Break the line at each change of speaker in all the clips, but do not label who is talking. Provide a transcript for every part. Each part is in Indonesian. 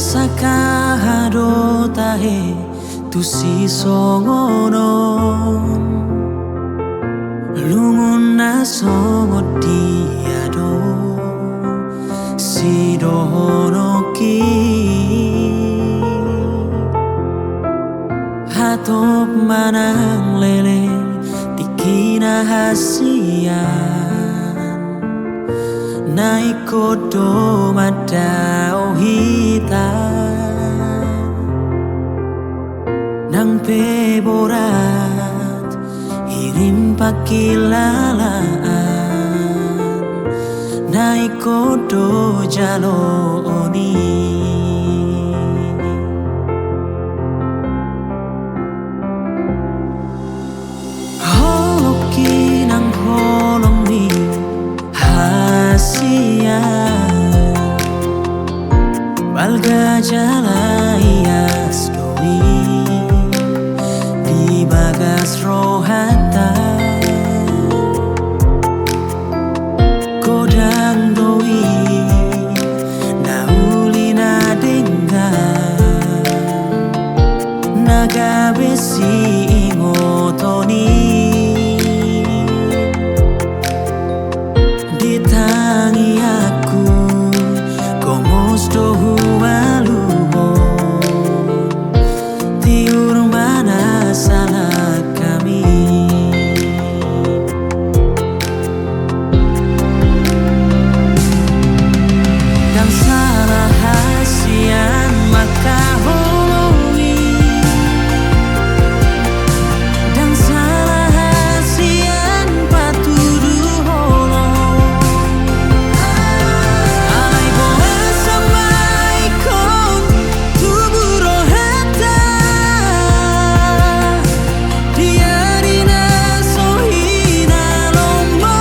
Sakahado tahe tu si songono lungun na songo diado si dohono ki hatop manang lele dikina hasian naikodo madao hita nang peborat hirim pakilalaan naikodo jaloni holoki nang holong ni Balga jalayas doi di bagas rohata kodang doi nauli na denga naga besi ingotoni ditangi aku komos dohu aluho tiur mana salah kami dan salah hasian maka holongi dan salah hasian patudu holong alai bola samai kon tubuh rohata diarina sohina lomo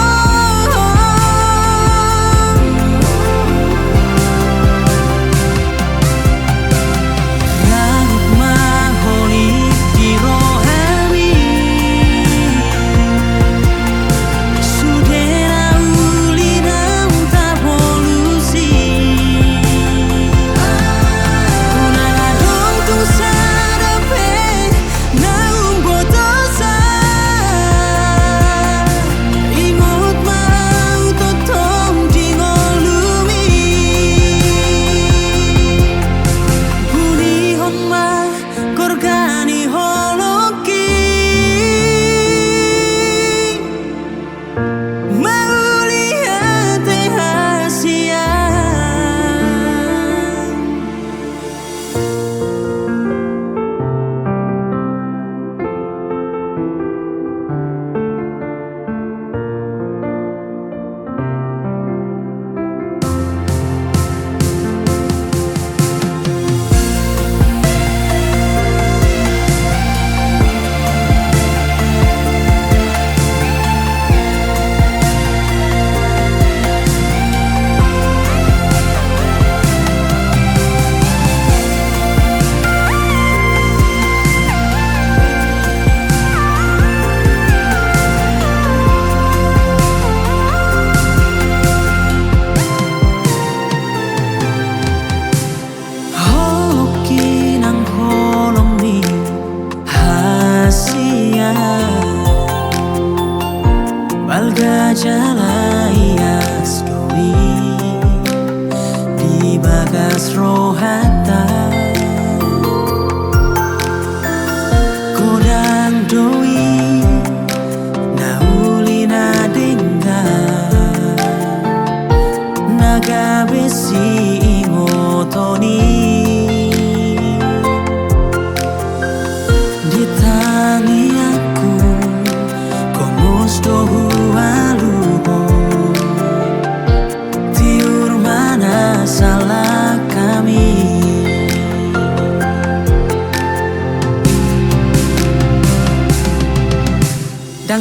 langit maholi di rohami sudena ulina unta polusi unadong tung sadape naung botosa ingot mau totong dingolumi Buni homa korgani holoki mauli hate hasian holoki nang holong ni hasian balga jalayas doi di bagas rohata kodang doi nauli na denga naga besi ingotoni ditangi aku komos dohu aluho tiur mana salah kami dan